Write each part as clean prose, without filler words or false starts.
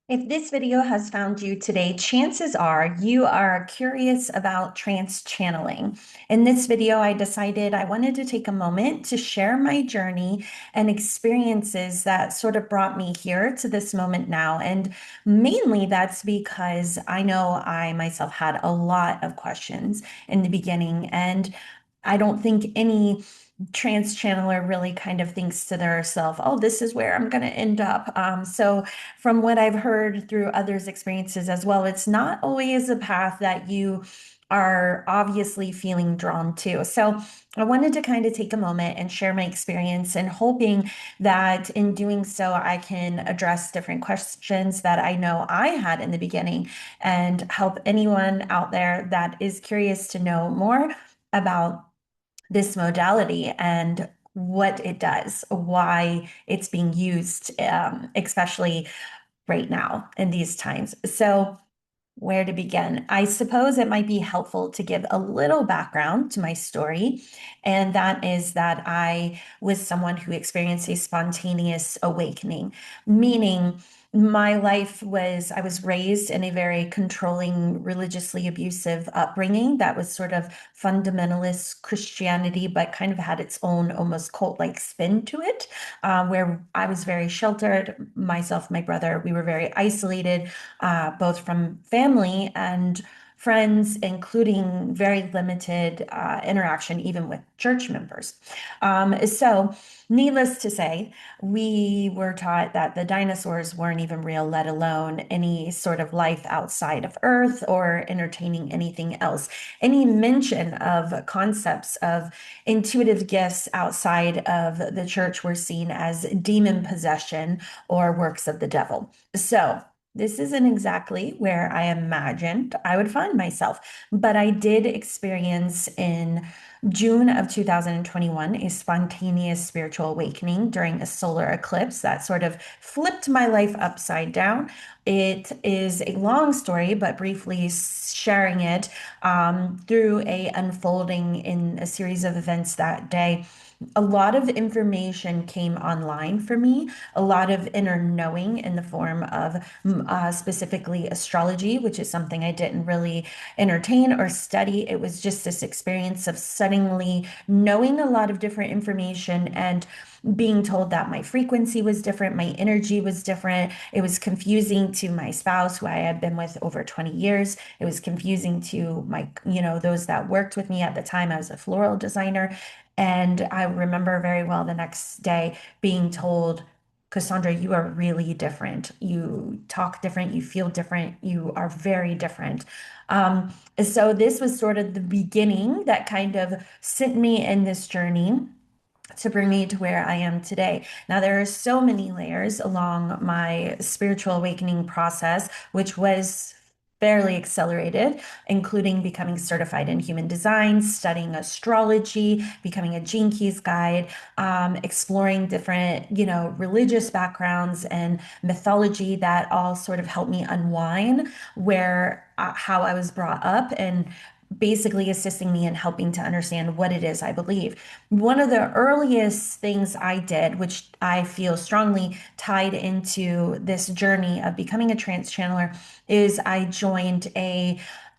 If this video has found you today, chances are you are curious about trance channeling. In this video, I decided I wanted to take a moment to share my journey and experiences that sort of brought me here to this moment now. And mainly that's because I know I myself had a lot of questions in the beginning, and I don't think any trance channeler really kind of thinks to themselves, oh, this is where I'm going to end up. So from what I've heard through others' experiences as well, it's not always a path that you are obviously feeling drawn to. So I wanted to kind of take a moment and share my experience and hoping that in doing so, I can address different questions that I know I had in the beginning and help anyone out there that is curious to know more about this modality and what it does, why it's being used, especially right now in these times. So, where to begin? I suppose it might be helpful to give a little background to my story. And that is that I was someone who experienced a spontaneous awakening, meaning my life was, I was raised in a very controlling, religiously abusive upbringing that was sort of fundamentalist Christianity, but kind of had its own almost cult-like spin to it, where I was very sheltered. Myself, my brother, we were very isolated, both from family and friends, including very limited interaction, even with church members. So, needless to say, we were taught that the dinosaurs weren't even real, let alone any sort of life outside of Earth or entertaining anything else. Any mention of concepts of intuitive gifts outside of the church were seen as demon possession or works of the devil. So, this isn't exactly where I imagined I would find myself, but I did experience in June of 2021 a spontaneous spiritual awakening during a solar eclipse that sort of flipped my life upside down. It is a long story, but briefly sharing it through a unfolding in a series of events that day. A lot of information came online for me, a lot of inner knowing in the form of specifically astrology, which is something I didn't really entertain or study. It was just this experience of suddenly knowing a lot of different information and being told that my frequency was different, my energy was different. It was confusing to my spouse, who I had been with over 20 years. It was confusing to my, those that worked with me at the time. I was a floral designer. And I remember very well the next day being told, Cassandra, you are really different. You talk different, you feel different, you are very different. So this was sort of the beginning that kind of sent me in this journey to bring me to where I am today. Now, there are so many layers along my spiritual awakening process, which was fairly accelerated, including becoming certified in human design, studying astrology, becoming a Gene Keys guide, exploring different, religious backgrounds and mythology that all sort of helped me unwind where how I was brought up and basically assisting me in helping to understand what it is I believe. One of the earliest things I did, which I feel strongly tied into this journey of becoming a trance channeler, is I joined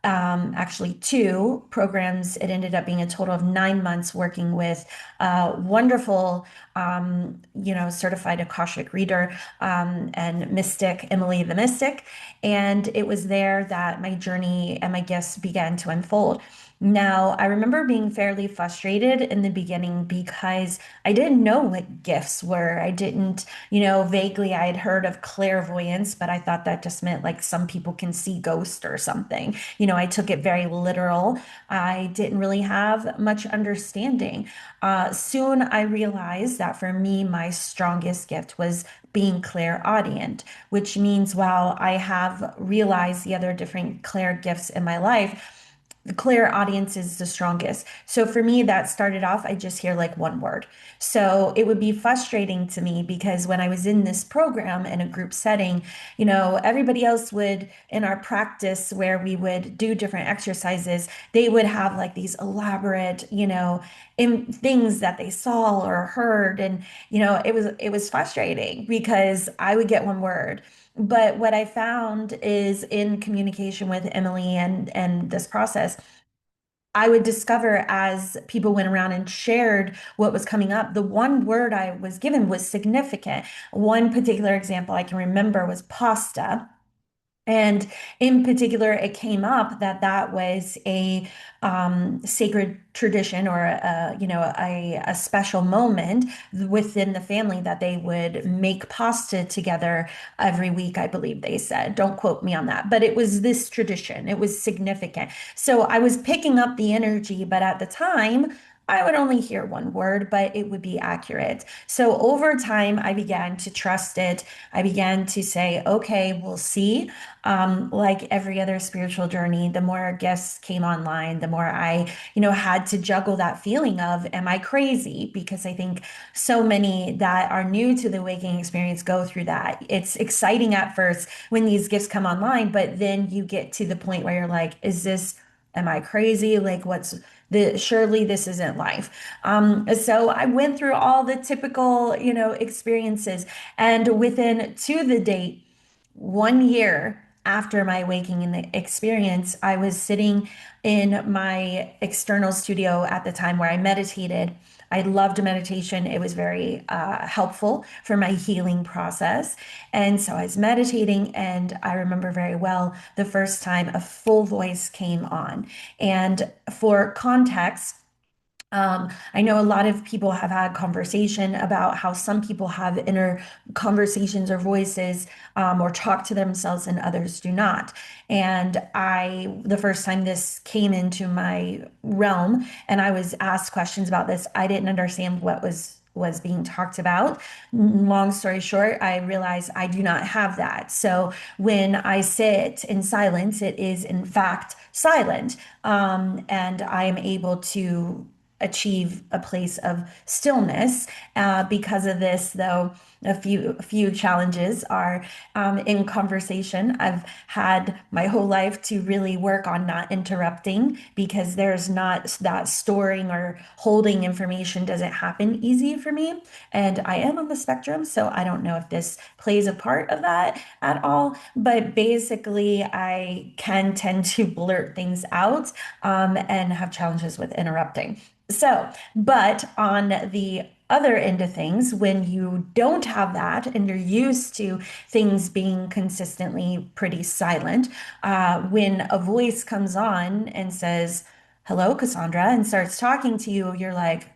actually two programs. It ended up being a total of 9 months working with a wonderful, certified Akashic reader and mystic, Emily the Mystic. And it was there that my journey and my gifts began to unfold. Now, I remember being fairly frustrated in the beginning because I didn't know what gifts were. I didn't, vaguely I had heard of clairvoyance, but I thought that just meant like some people can see ghosts or something. I took it very literal. I didn't really have much understanding. Soon I realized that for me, my strongest gift was being clairaudient, which means while I have realized the other different clair gifts in my life, the clear audience is the strongest. So for me, that started off, I just hear like one word. So it would be frustrating to me because when I was in this program in a group setting, everybody else would, in our practice where we would do different exercises, they would have like these elaborate, things that they saw or heard. And, it was frustrating because I would get one word But what I found is in communication with Emily and this process, I would discover as people went around and shared what was coming up, the one word I was given was significant. One particular example I can remember was pasta. And in particular, it came up that that was a sacred tradition or a special moment within the family that they would make pasta together every week, I believe they said. Don't quote me on that, but it was this tradition. It was significant. So I was picking up the energy, but at the time, I would only hear one word, but it would be accurate. So over time, I began to trust it. I began to say, okay, we'll see. Like every other spiritual journey, the more guests came online, the more I, had to juggle that feeling of, am I crazy? Because I think so many that are new to the waking experience go through that. It's exciting at first when these gifts come online, but then you get to the point where you're like, am I crazy? Like, surely this isn't life. So I went through all the typical, experiences. And within to the date, 1 year after my waking experience, I was sitting in my external studio at the time where I meditated. I loved meditation. It was very helpful for my healing process. And so I was meditating, and I remember very well the first time a full voice came on. And for context, I know a lot of people have had conversation about how some people have inner conversations or voices or talk to themselves and others do not. And the first time this came into my realm and I was asked questions about this, I didn't understand what was being talked about. Long story short, I realized I do not have that. So when I sit in silence, it is in fact silent. And I am able to achieve a place of stillness. Because of this, though, a few challenges are in conversation. I've had my whole life to really work on not interrupting because there's not that storing or holding information doesn't happen easy for me. And I am on the spectrum, so I don't know if this plays a part of that at all. But basically, I can tend to blurt things out and have challenges with interrupting. So, but on the other end of things, when you don't have that and you're used to things being consistently pretty silent, when a voice comes on and says, "Hello, Cassandra," and starts talking to you, you're like,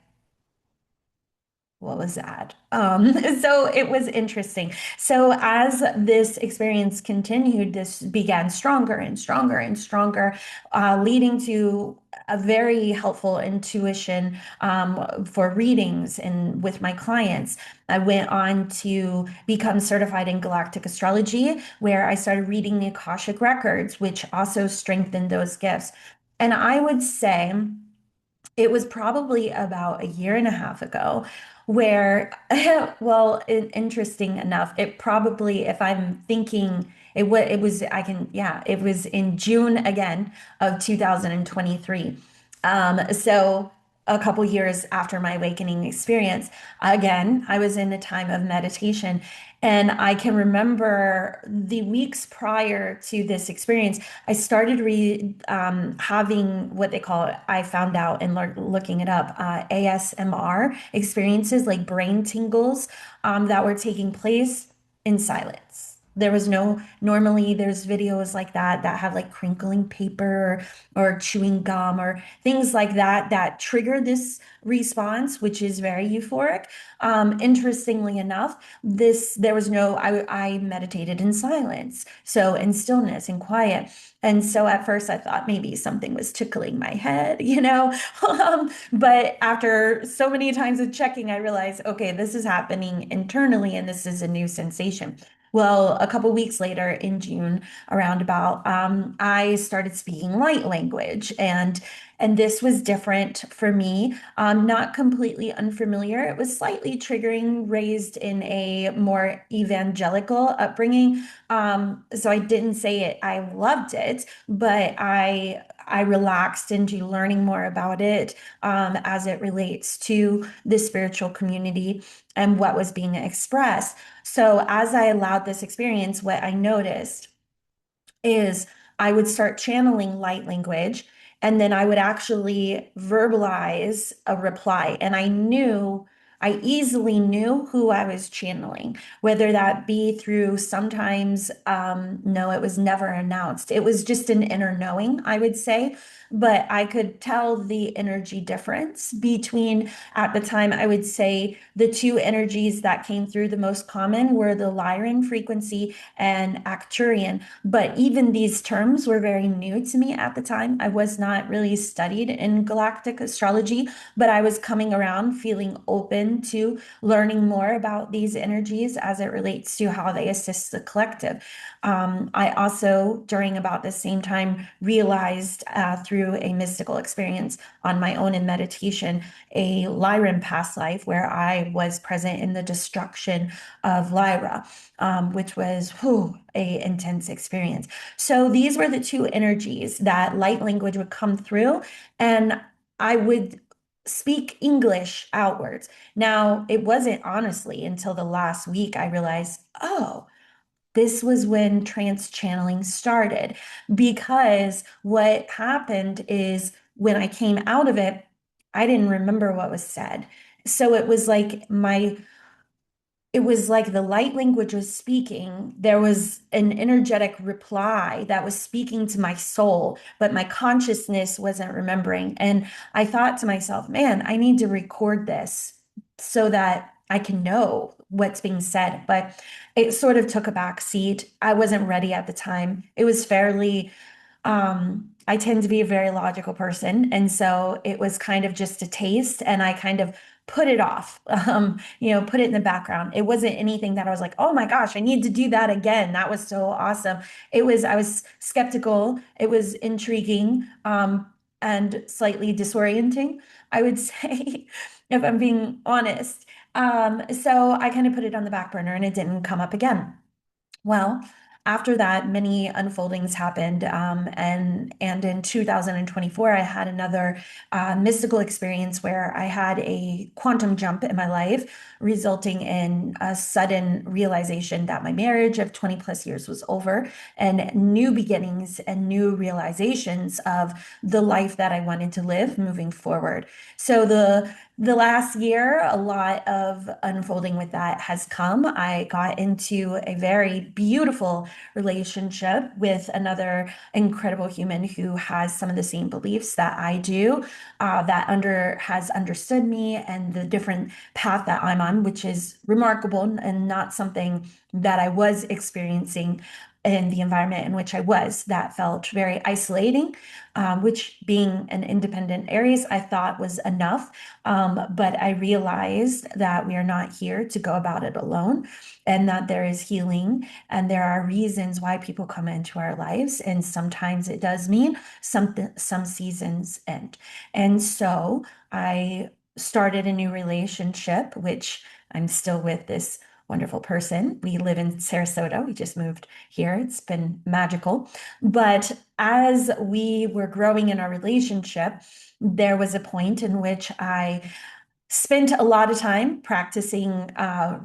what was that? So it was interesting. So as this experience continued, this began stronger and stronger and stronger, leading to a very helpful intuition for readings and with my clients. I went on to become certified in Galactic Astrology, where I started reading the Akashic records, which also strengthened those gifts. And I would say, it was probably about a year and a half ago where, well, interesting enough, it probably, if I'm thinking, it was in June again of 2023. So a couple years after my awakening experience, again, I was in a time of meditation. And I can remember the weeks prior to this experience, I started having what they call, I found out and looking it up, ASMR experiences like brain tingles that were taking place in silence. There was no, normally there's videos like that have like crinkling paper or chewing gum or things like that trigger this response, which is very euphoric. Interestingly enough, there was no, I meditated in silence, so in stillness and quiet. And so at first I thought maybe something was tickling my head, but after so many times of checking, I realized, okay, this is happening internally and this is a new sensation. Well, a couple weeks later in June, around about, I started speaking light language. And And this was different for me, not completely unfamiliar. It was slightly triggering, raised in a more evangelical upbringing. So I didn't say it, I loved it, but I relaxed into learning more about it as it relates to the spiritual community and what was being expressed. So as I allowed this experience, what I noticed is I would start channeling light language and then I would actually verbalize a reply. And I easily knew who I was channeling, whether that be through sometimes, no, it was never announced. It was just an inner knowing, I would say. But I could tell the energy difference between, at the time, I would say the two energies that came through the most common were the Lyran frequency and Arcturian. But even these terms were very new to me at the time. I was not really studied in galactic astrology, but I was coming around feeling open to learning more about these energies as it relates to how they assist the collective. I also, during about the same time, realized through a mystical experience on my own in meditation, a Lyran past life where I was present in the destruction of Lyra, which was a intense experience. So these were the two energies that light language would come through, and I would speak English outwards. Now, it wasn't honestly until the last week I realized, oh, this was when trance channeling started. Because what happened is when I came out of it, I didn't remember what was said. So it was like the light language was speaking. There was an energetic reply that was speaking to my soul, but my consciousness wasn't remembering. And I thought to myself, man, I need to record this so that I can know what's being said. But it sort of took a back seat. I wasn't ready at the time. It was fairly I tend to be a very logical person. And so it was kind of just a taste, and I kind of put it off, put it in the background. It wasn't anything that I was like, oh my gosh, I need to do that again. That was so awesome. I was skeptical. It was intriguing, and slightly disorienting, I would say, if I'm being honest. So I kind of put it on the back burner and it didn't come up again. Well, after that, many unfoldings happened, and in 2024, I had another mystical experience where I had a quantum jump in my life, resulting in a sudden realization that my marriage of 20 plus years was over, and new beginnings and new realizations of the life that I wanted to live moving forward. So the last year, a lot of unfolding with that has come. I got into a very beautiful relationship with another incredible human who has some of the same beliefs that I do, has understood me and the different path that I'm on, which is remarkable and not something that I was experiencing in the environment in which I was. That felt very isolating, which being an independent Aries, I thought was enough. But I realized that we are not here to go about it alone, and that there is healing and there are reasons why people come into our lives. And sometimes it does mean some seasons end. And so I started a new relationship, which I'm still with this wonderful person. We live in Sarasota. We just moved here. It's been magical. But as we were growing in our relationship, there was a point in which I spent a lot of time practicing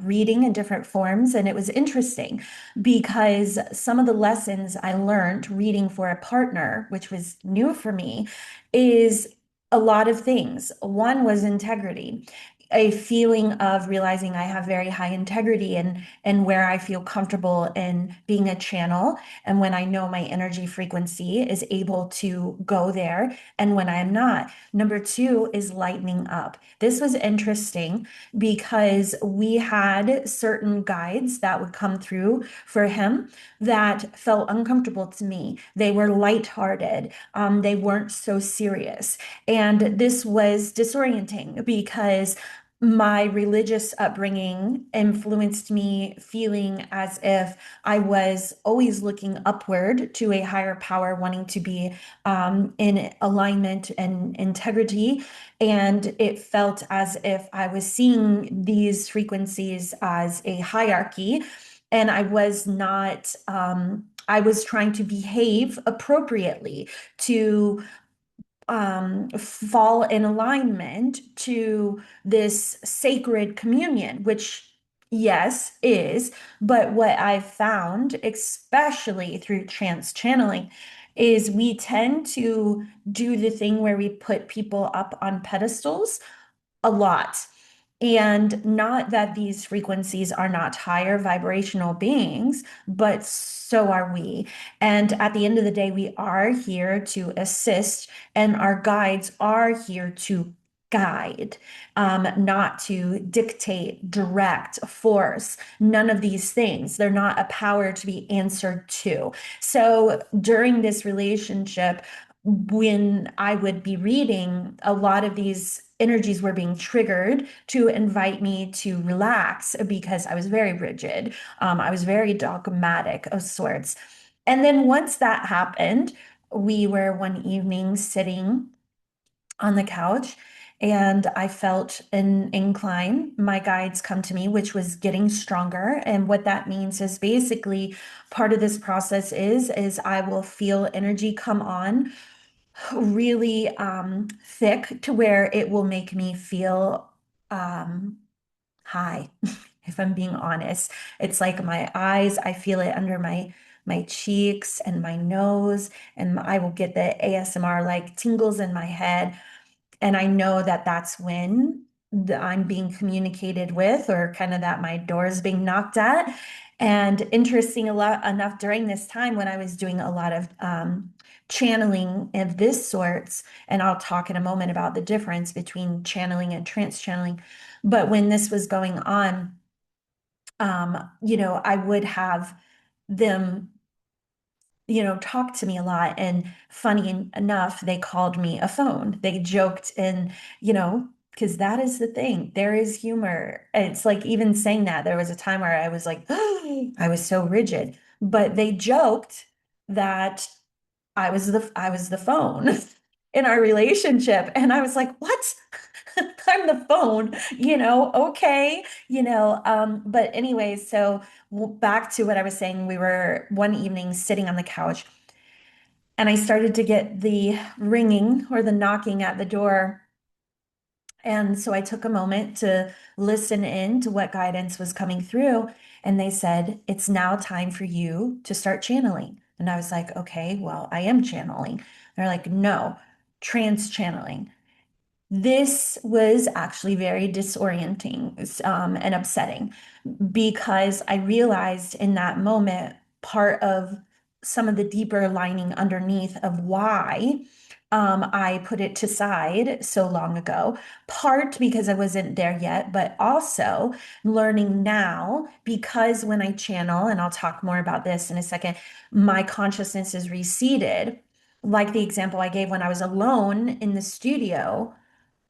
reading in different forms. And it was interesting because some of the lessons I learned reading for a partner, which was new for me, is a lot of things. One was integrity, a feeling of realizing I have very high integrity and where I feel comfortable in being a channel, and when I know my energy frequency is able to go there, and when I'm not. Number two is lightening up. This was interesting because we had certain guides that would come through for him that felt uncomfortable to me. They were lighthearted. They weren't so serious. And this was disorienting because my religious upbringing influenced me feeling as if I was always looking upward to a higher power, wanting to be in alignment and integrity. And it felt as if I was seeing these frequencies as a hierarchy, and I was not. I was trying to behave appropriately to fall in alignment to this sacred communion, which, yes, is. But what I've found, especially through trance channeling, is we tend to do the thing where we put people up on pedestals a lot. And not that these frequencies are not higher vibrational beings, but so are we. And at the end of the day, we are here to assist, and our guides are here to guide, not to dictate, direct, force, none of these things. They're not a power to be answered to. So during this relationship, when I would be reading, a lot of these energies were being triggered to invite me to relax because I was very rigid. I was very dogmatic of sorts. And then once that happened, we were one evening sitting on the couch, and I felt an incline. My guides come to me, which was getting stronger. And what that means is basically part of this process is I will feel energy come on really thick to where it will make me feel um, high, if I'm being honest. It's like my eyes, I feel it under my cheeks and my nose, and I will get the ASMR like tingles in my head. And I know that that's when I'm being communicated with, or kind of that my door is being knocked at. And interesting a lot enough during this time when I was doing a lot of channeling of this sorts, and I'll talk in a moment about the difference between channeling and trance channeling. But when this was going on, I would have them talk to me a lot. And funny enough, they called me a phone. They joked, and, because that is the thing. There is humor. It's like even saying that, there was a time where I was like, I was so rigid. But they joked that I was the phone in our relationship. And I was like, what? I'm the phone, okay, but anyway, so back to what I was saying, we were one evening sitting on the couch, and I started to get the ringing or the knocking at the door. And so I took a moment to listen in to what guidance was coming through. And they said, it's now time for you to start channeling. And I was like, okay, well, I am channeling. They're like, no, trance channeling. This was actually very disorienting, and upsetting, because I realized in that moment part of some of the deeper lining underneath of why I put it to side so long ago. Part because I wasn't there yet, but also learning now, because when I channel, and I'll talk more about this in a second, my consciousness is receded. Like the example I gave when I was alone in the studio,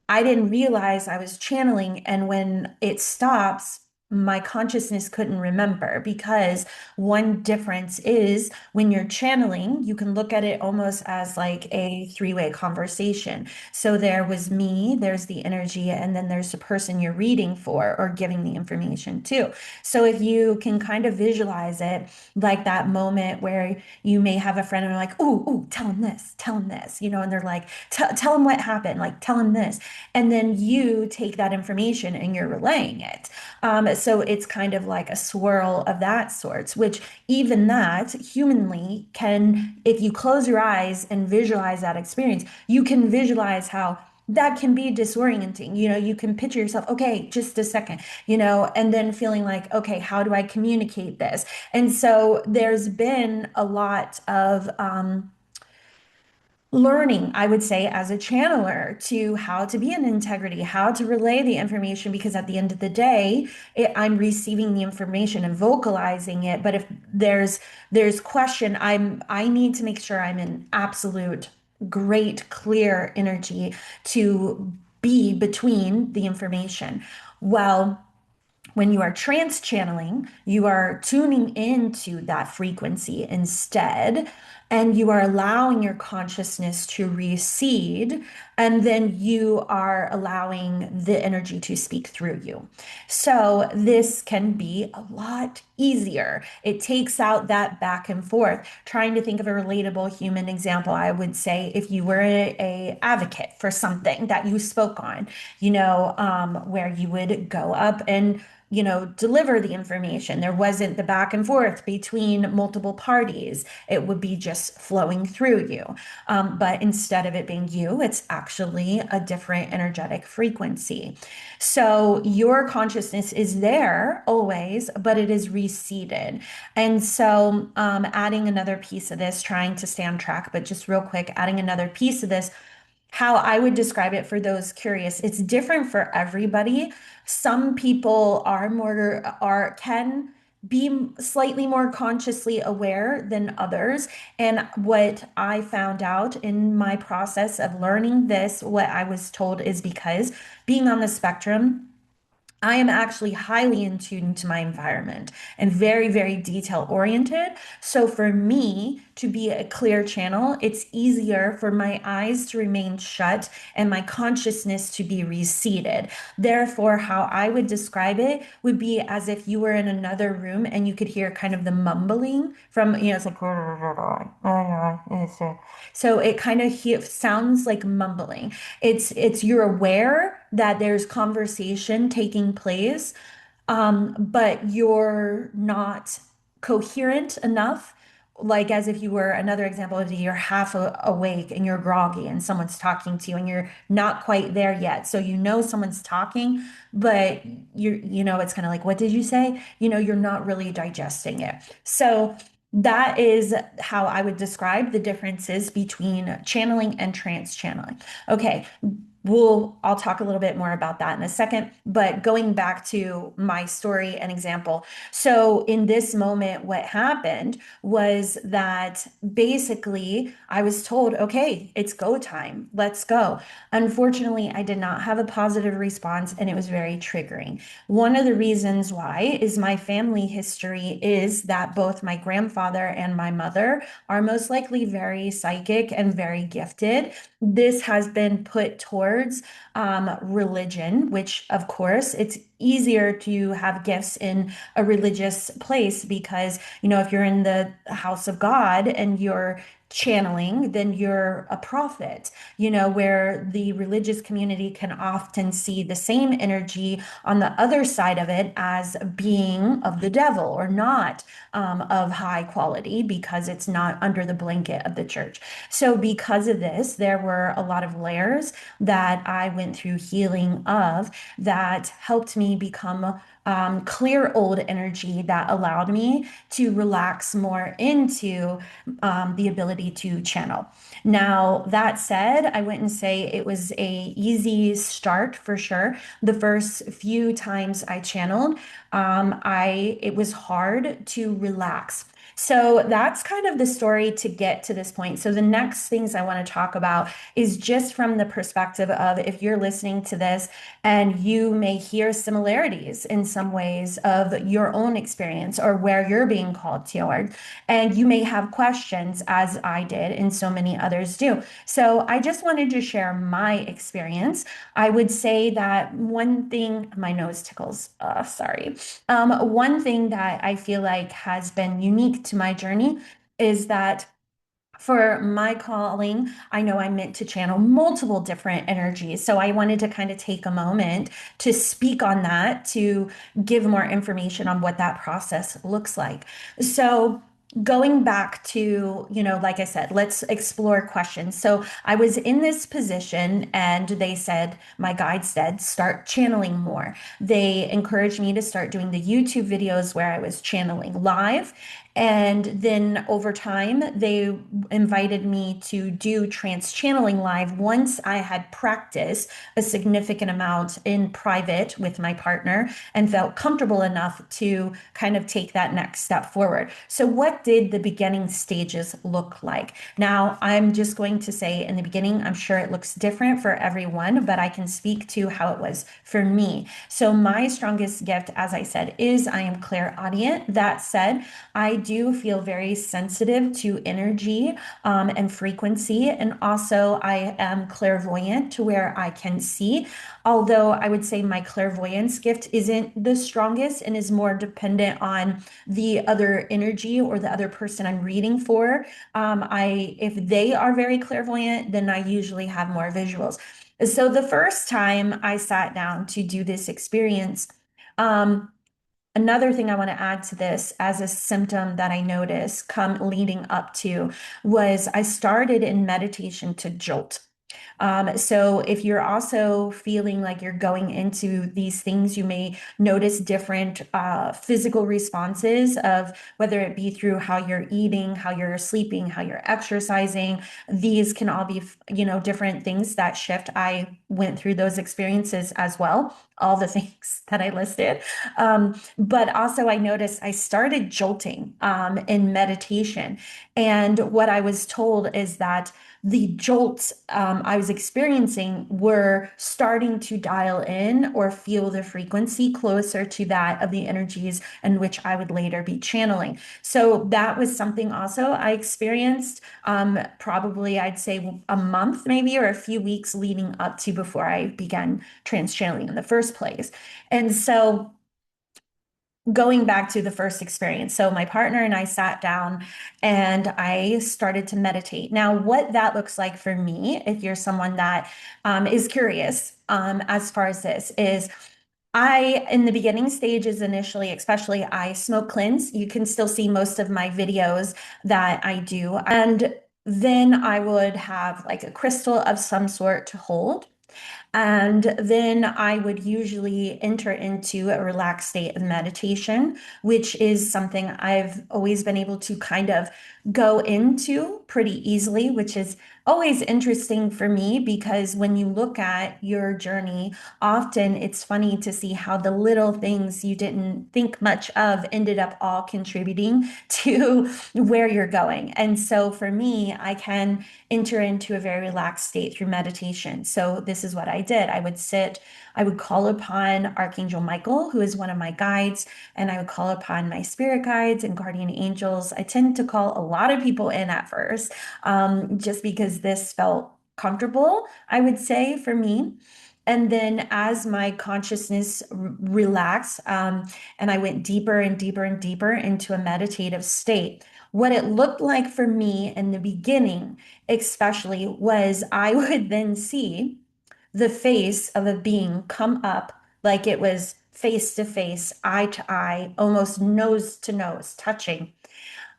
I didn't realize I was channeling. And when it stops, my consciousness couldn't remember, because one difference is when you're channeling, you can look at it almost as like a three-way conversation. So there was me, there's the energy, and then there's the person you're reading for or giving the information to. So if you can kind of visualize it like that moment where you may have a friend and you're like, ooh, tell him this, and they're like, tell him what happened, like, tell him this. And then you take that information and you're relaying it. So it's kind of like a swirl of that sorts, which even that humanly can, if you close your eyes and visualize that experience, you can visualize how that can be disorienting. You can picture yourself, okay, just a second, and then feeling like, okay, how do I communicate this? And so there's been a lot of, learning, I would say, as a channeler, to how to be in integrity, how to relay the information, because at the end of the day, I'm receiving the information and vocalizing it. But if there's question, I need to make sure I'm in absolute great clear energy to be between the information. Well, when you are trance channeling, you are tuning into that frequency instead, and you are allowing your consciousness to recede, and then you are allowing the energy to speak through you. So, this can be a lot easier. It takes out that back and forth. Trying to think of a relatable human example, I would say if you were a advocate for something that you spoke on, where you would go up and deliver the information. There wasn't the back and forth between multiple parties. It would be just flowing through you. But instead of it being you, it's actually a different energetic frequency. So your consciousness is there always, but it is receded. And so adding another piece of this, trying to stay on track, but just real quick, adding another piece of this, how I would describe it for those curious, it's different for everybody. Some people can be slightly more consciously aware than others. And what I found out in my process of learning this, what I was told is because being on the spectrum, I am actually highly in tune to my environment and very, very detail oriented. So for me to be a clear channel, it's easier for my eyes to remain shut and my consciousness to be receded. Therefore, how I would describe it would be as if you were in another room and you could hear kind of the mumbling from, it's like, so it kind of sounds like mumbling. It's you're aware that there's conversation taking place, but you're not coherent enough. Like as if you were another example of you're half awake and you're groggy and someone's talking to you and you're not quite there yet. So someone's talking, but it's kind of like, what did you say? You're not really digesting it. So that is how I would describe the differences between channeling and trance channeling. Okay, I'll talk a little bit more about that in a second, but going back to my story and example. So in this moment, what happened was that basically I was told, okay, it's go time, let's go. Unfortunately, I did not have a positive response and it was very triggering. One of the reasons why is my family history is that both my grandfather and my mother are most likely very psychic and very gifted. This has been put towards religion, which of course it's easier to have gifts in a religious place because, if you're in the house of God and you're channeling, then you're a prophet, where the religious community can often see the same energy on the other side of it as being of the devil or not of high quality because it's not under the blanket of the church. So because of this, there were a lot of layers that I went through healing of that helped me become clear old energy that allowed me to relax more into the ability to channel. Now, that said, I wouldn't say it was a easy start for sure. The first few times I channeled, it was hard to relax. So that's kind of the story to get to this point. So the next things I want to talk about is just from the perspective of if you're listening to this and you may hear similarities in some ways of your own experience or where you're being called toward, and you may have questions as I did and so many others do. So I just wanted to share my experience. I would say that one thing, my nose tickles, sorry. One thing that I feel like has been unique to my journey is that for my calling, I know I'm meant to channel multiple different energies. So I wanted to kind of take a moment to speak on that, to give more information on what that process looks like. So going back to, like I said, let's explore questions. So I was in this position and they said, my guide said, start channeling more. They encouraged me to start doing the YouTube videos where I was channeling live. And then over time, they invited me to do trance channeling live once I had practiced a significant amount in private with my partner and felt comfortable enough to kind of take that next step forward. So, what did the beginning stages look like? Now, I'm just going to say in the beginning, I'm sure it looks different for everyone, but I can speak to how it was for me. So, my strongest gift, as I said, is I am clairaudient. That said, I do feel very sensitive to energy and frequency. And also, I am clairvoyant to where I can see. Although I would say my clairvoyance gift isn't the strongest and is more dependent on the other energy or the other person I'm reading for. If they are very clairvoyant, then I usually have more visuals. So the first time I sat down to do this experience, um, another thing I want to add to this as a symptom that I noticed come leading up to was I started in meditation to jolt. So if you're also feeling like you're going into these things, you may notice different physical responses of whether it be through how you're eating, how you're sleeping, how you're exercising. These can all be, different things that shift. I went through those experiences as well, all the things that I listed. But also I noticed I started jolting in meditation. And what I was told is that the jolts I was experiencing were starting to dial in or feel the frequency closer to that of the energies in which I would later be channeling. So that was something also I experienced probably, I'd say, a month maybe or a few weeks leading up to before I began trance channeling in the first place. And so going back to the first experience. So my partner and I sat down and I started to meditate. Now, what that looks like for me, if you're someone that is curious as far as this, is in the beginning stages initially, especially, I smoke cleanse. You can still see most of my videos that I do. And then I would have like a crystal of some sort to hold. And then I would usually enter into a relaxed state of meditation, which is something I've always been able to kind of go into pretty easily, which is always interesting for me because when you look at your journey, often it's funny to see how the little things you didn't think much of ended up all contributing to where you're going. And so for me, I can enter into a very relaxed state through meditation. So this is what I did. I would call upon Archangel Michael, who is one of my guides, and I would call upon my spirit guides and guardian angels. I tend to call a lot of people in at first, just because this felt comfortable, I would say, for me. And then as my consciousness relaxed, and I went deeper and deeper and deeper into a meditative state, what it looked like for me in the beginning, especially, was I would then see the face of a being come up like it was face to face, eye to eye, almost nose to nose, touching,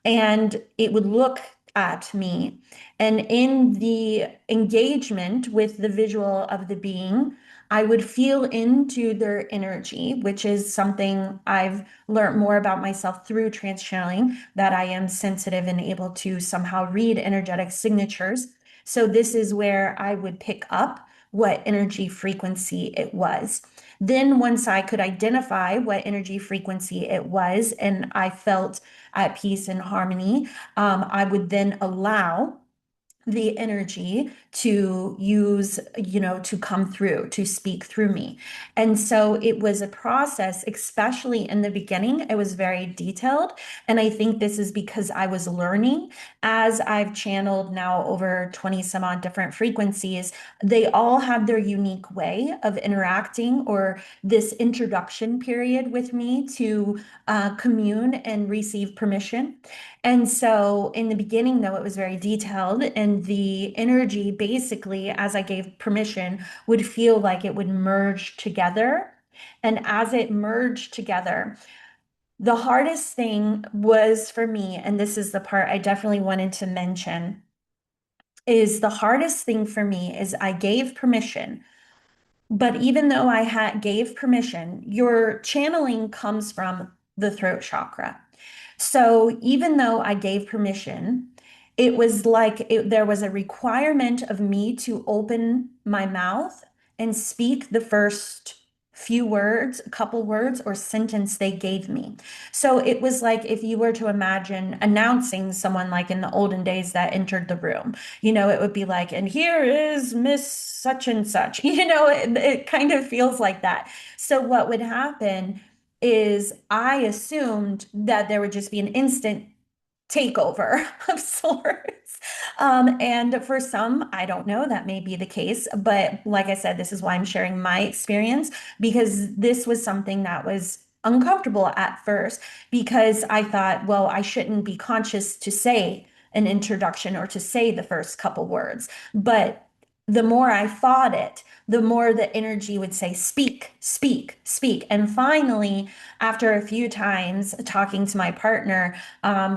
and it would look at me. And in the engagement with the visual of the being, I would feel into their energy, which is something I've learned more about myself through trance channeling, that I am sensitive and able to somehow read energetic signatures. So this is where I would pick up what energy frequency it was. Then once I could identify what energy frequency it was, and I felt at peace and harmony, I would then allow the energy to use, to come through, to speak through me. And so it was a process, especially in the beginning, it was very detailed. And I think this is because I was learning as I've channeled now over 20 some odd different frequencies. They all have their unique way of interacting, or this introduction period with me to commune and receive permission. And so in the beginning, though, it was very detailed, and the energy basically, as I gave permission, would feel like it would merge together. And as it merged together, the hardest thing was for me, and this is the part I definitely wanted to mention, is the hardest thing for me is I gave permission. But even though gave permission, your channeling comes from the throat chakra. So even though I gave permission, it was like there was a requirement of me to open my mouth and speak the first few words, a couple words or sentence they gave me. So it was like if you were to imagine announcing someone like in the olden days that entered the room, it would be like, and here is Miss such and such, it kind of feels like that. So what would happen is I assumed that there would just be an instant takeover of sorts. And for some, I don't know, that may be the case. But like I said, this is why I'm sharing my experience because this was something that was uncomfortable at first because I thought, well, I shouldn't be conscious to say an introduction or to say the first couple words. But the more I fought it, the more the energy would say, speak, speak, speak. And finally, after a few times talking to my partner,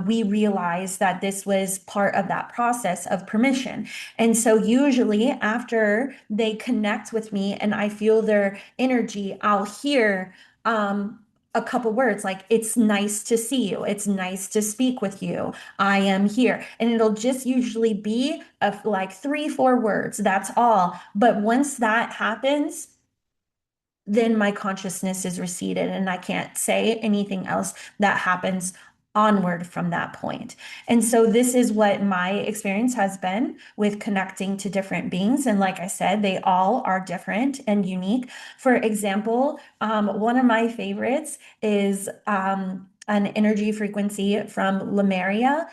we realized that this was part of that process of permission. And so, usually, after they connect with me and I feel their energy, I'll hear a couple words like, it's nice to see you. It's nice to speak with you. I am here. And it'll just usually be of like three, four words. That's all. But once that happens, then my consciousness is receded and I can't say anything else that happens onward from that point. And so this is what my experience has been with connecting to different beings. And like I said, they all are different and unique. For example, one of my favorites is an energy frequency from Lemuria,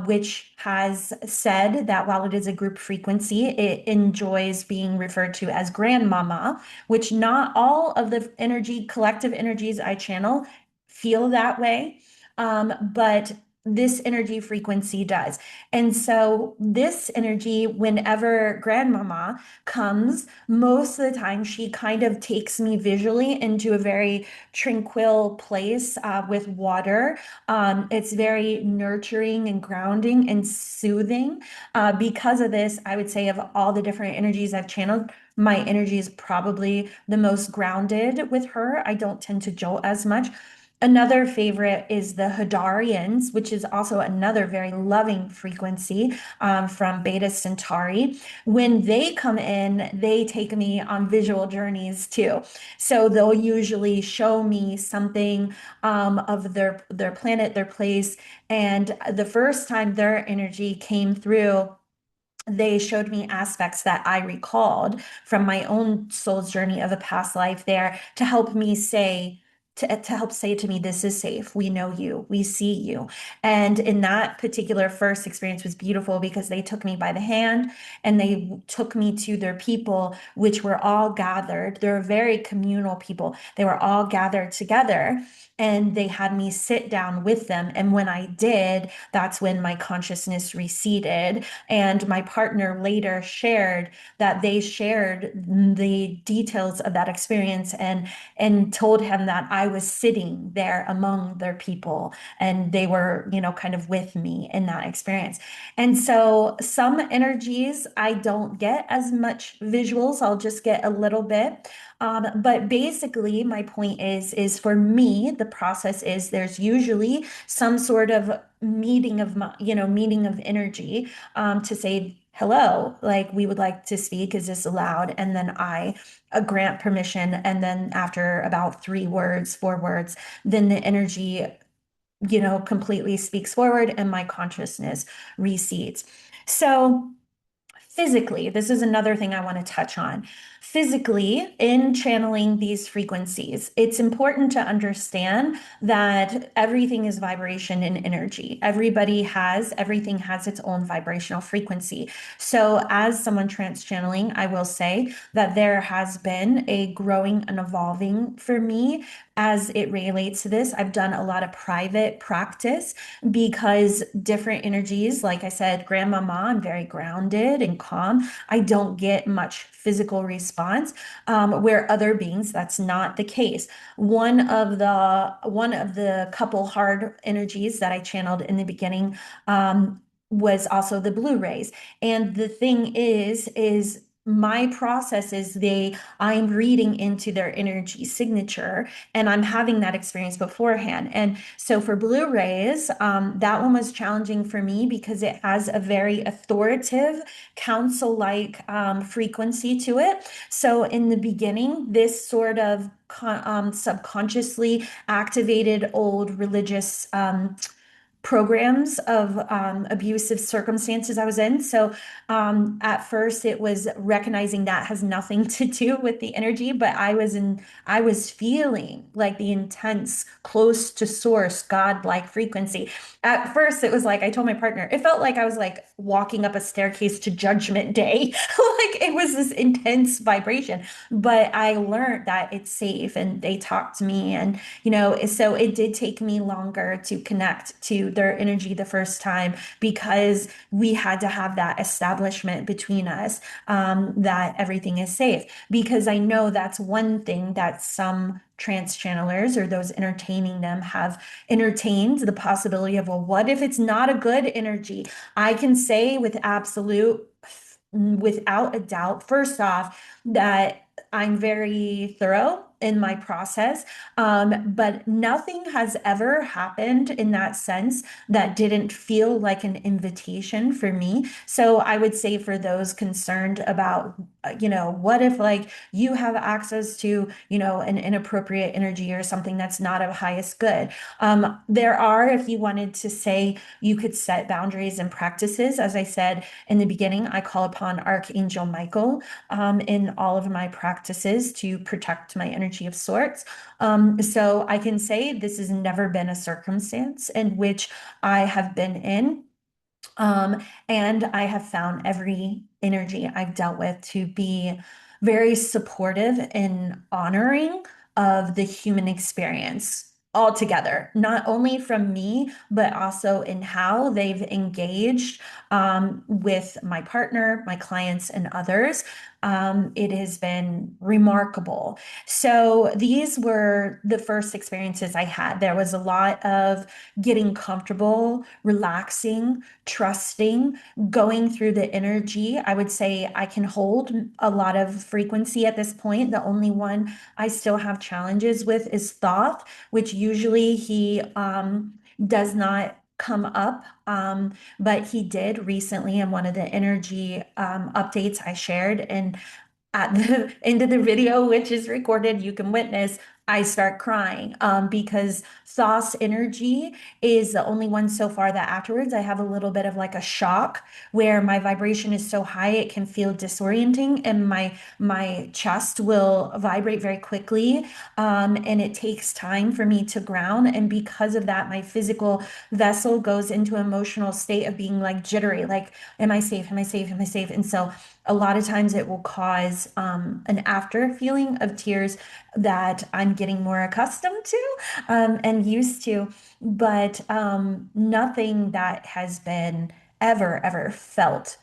which has said that while it is a group frequency, it enjoys being referred to as grandmama, which not all of the collective energies I channel feel that way. But this energy frequency does. And so this energy, whenever grandmama comes, most of the time she kind of takes me visually into a very tranquil place with water. It's very nurturing and grounding and soothing. Because of this, I would say of all the different energies I've channeled, my energy is probably the most grounded with her. I don't tend to jolt as much. Another favorite is the Hadarians, which is also another very loving frequency from Beta Centauri. When they come in, they take me on visual journeys too. So they'll usually show me something of their planet, their place. And the first time their energy came through, they showed me aspects that I recalled from my own soul's journey of a past life there to help me say, to help say to me, this is safe. We know you. We see you. And in that particular first experience was beautiful because they took me by the hand and they took me to their people, which were all gathered. They're very communal people. They were all gathered together and they had me sit down with them. And when I did, that's when my consciousness receded. And my partner later shared that they shared the details of that experience and told him that I was sitting there among their people and they were, kind of with me in that experience. And so some energies I don't get as much visuals, I'll just get a little bit. But basically, my point is for me, the process is there's usually some sort of meeting of energy to say hello, like we would like to speak. Is this allowed? And then I grant permission. And then after about 3 words, 4 words, then the energy, completely speaks forward and my consciousness recedes. So physically, this is another thing I want to touch on. Physically, in channeling these frequencies, it's important to understand that everything is vibration and energy. Everything has its own vibrational frequency. So, as someone trance channeling, I will say that there has been a growing and evolving for me as it relates to this. I've done a lot of private practice because different energies, like I said, grandmama, I'm very grounded and calm. I don't get much physical response, where other beings, that's not the case. One of the couple hard energies that I channeled in the beginning was also the blue rays. And the thing is my process is I'm reading into their energy signature, and I'm having that experience beforehand. And so for Blu-rays, that one was challenging for me because it has a very authoritative council-like frequency to it. So in the beginning, this sort of subconsciously activated old religious programs of abusive circumstances I was in. So at first it was recognizing that has nothing to do with the energy, but I was feeling like the intense, close to source, God-like frequency. At first it was like, I told my partner, it felt like I was like walking up a staircase to Judgment Day. Like it was this intense vibration, but I learned that it's safe and they talked to me, and so it did take me longer to connect to their energy the first time because we had to have that establishment between us, that everything is safe. Because I know that's one thing that some trance channelers or those entertaining them have entertained the possibility of, well, what if it's not a good energy? I can say without a doubt, first off, that I'm very thorough in my process. But nothing has ever happened in that sense that didn't feel like an invitation for me. So I would say for those concerned about, what if like you have access to, an inappropriate energy or something that's not of highest good. There are, if you wanted to say, you could set boundaries and practices. As I said in the beginning, I call upon Archangel Michael in all of my practices to protect my energy of sorts. So I can say this has never been a circumstance in which I have been in. And I have found every energy I've dealt with to be very supportive and honoring of the human experience altogether, not only from me, but also in how they've engaged with my partner, my clients, and others. It has been remarkable. So these were the first experiences I had. There was a lot of getting comfortable, relaxing, trusting, going through the energy. I would say I can hold a lot of frequency at this point. The only one I still have challenges with is Thoth, which usually he does not come up. But he did recently in one of the energy updates I shared. And at the end of the video, which is recorded, you can witness, I start crying because Thoth's energy is the only one so far that afterwards I have a little bit of like a shock where my vibration is so high it can feel disorienting, and my chest will vibrate very quickly, and it takes time for me to ground. And because of that, my physical vessel goes into an emotional state of being like jittery, like, am I safe? Am I safe? Am I safe? And so a lot of times it will cause an after feeling of tears that I'm getting more accustomed to and used to, but nothing that has been ever felt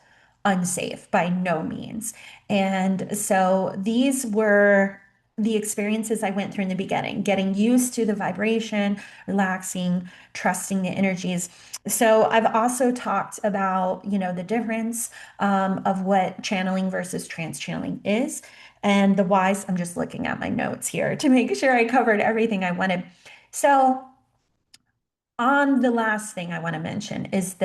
unsafe by no means. And so these were the experiences I went through in the beginning, getting used to the vibration, relaxing, trusting the energies. So I've also talked about, the difference of what channeling versus trance channeling is, and the whys. I'm just looking at my notes here to make sure I covered everything I wanted. So on the last thing I want to mention is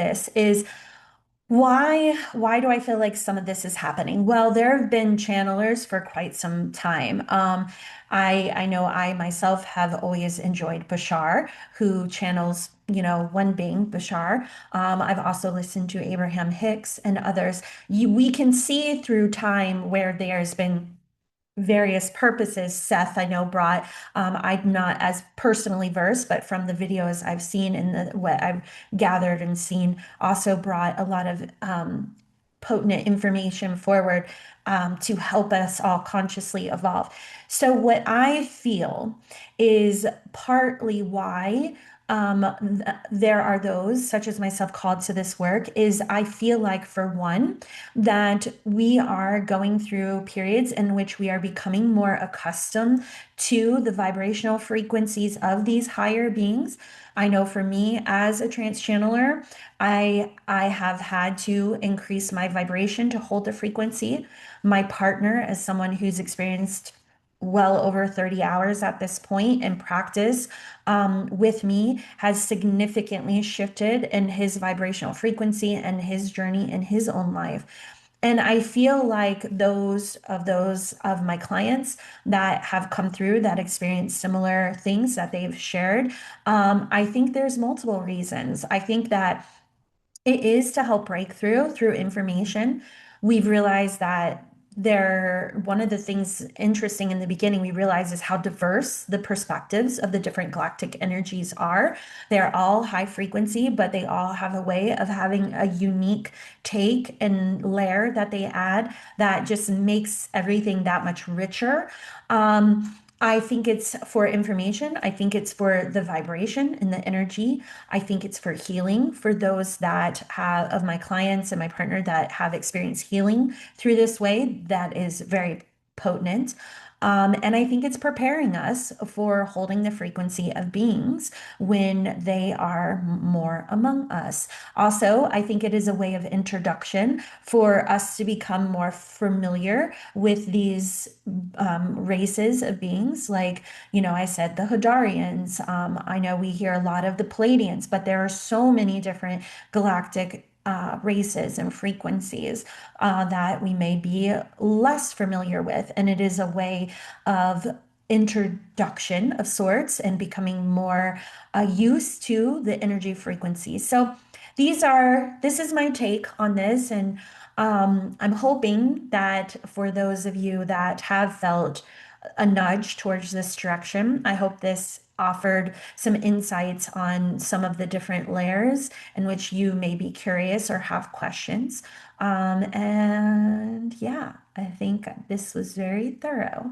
why do I feel like some of this is happening? Well, there have been channelers for quite some time. I know I myself have always enjoyed Bashar, who channels, one being Bashar. I've also listened to Abraham Hicks and others. We can see through time where there's been various purposes. Seth, I know, brought, I'm not as personally versed, but from the videos I've seen and what I've gathered and seen, also brought a lot of potent information forward to help us all consciously evolve. So what I feel is partly why there are those, such as myself, called to this work, is I feel like, for one, that we are going through periods in which we are becoming more accustomed to the vibrational frequencies of these higher beings. I know for me as a trance channeler, I have had to increase my vibration to hold the frequency. My partner, as someone who's experienced well over 30 hours at this point in practice with me, has significantly shifted in his vibrational frequency and his journey in his own life. And I feel like those of my clients that have come through that experience similar things that they've shared, I think there's multiple reasons. I think that it is to help break through information. We've realized that one of the things interesting in the beginning we realized is how diverse the perspectives of the different galactic energies are. They're all high frequency, but they all have a way of having a unique take and layer that they add that just makes everything that much richer. I think it's for information. I think it's for the vibration and the energy. I think it's for healing for those that have, of my clients and my partner, that have experienced healing through this way. That is very potent. And I think it's preparing us for holding the frequency of beings when they are more among us. Also, I think it is a way of introduction for us to become more familiar with these races of beings. Like, I said the Hadarians. I know we hear a lot of the Palladians, but there are so many different galactic races and frequencies that we may be less familiar with. And it is a way of introduction of sorts and becoming more used to the energy frequencies. So this is my take on this. And I'm hoping that for those of you that have felt a nudge towards this direction, I hope this offered some insights on some of the different layers in which you may be curious or have questions. And yeah, I think this was very thorough.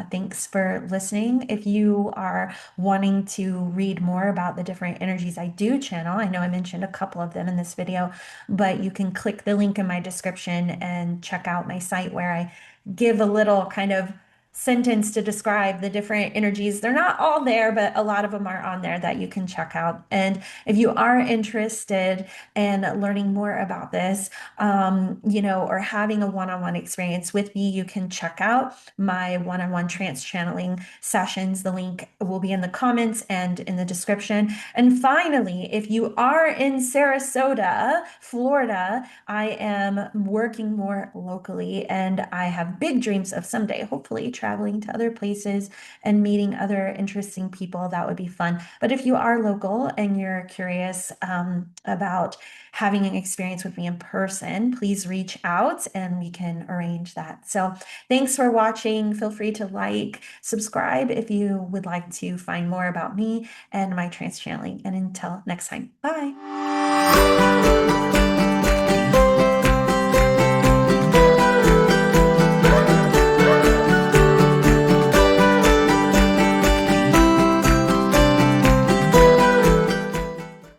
Thanks for listening. If you are wanting to read more about the different energies I do channel, I know I mentioned a couple of them in this video, but you can click the link in my description and check out my site where I give a little kind of sentence to describe the different energies. They're not all there, but a lot of them are on there that you can check out. And if you are interested in learning more about this, or having a one-on-one experience with me, you can check out my one-on-one trance channeling sessions. The link will be in the comments and in the description. And finally, if you are in Sarasota, Florida, I am working more locally, and I have big dreams of someday, hopefully, traveling to other places and meeting other interesting people. That would be fun. But if you are local and you're curious about having an experience with me in person, please reach out and we can arrange that. So thanks for watching. Feel free to subscribe if you would like to find more about me and my trance channeling. And until next time, bye.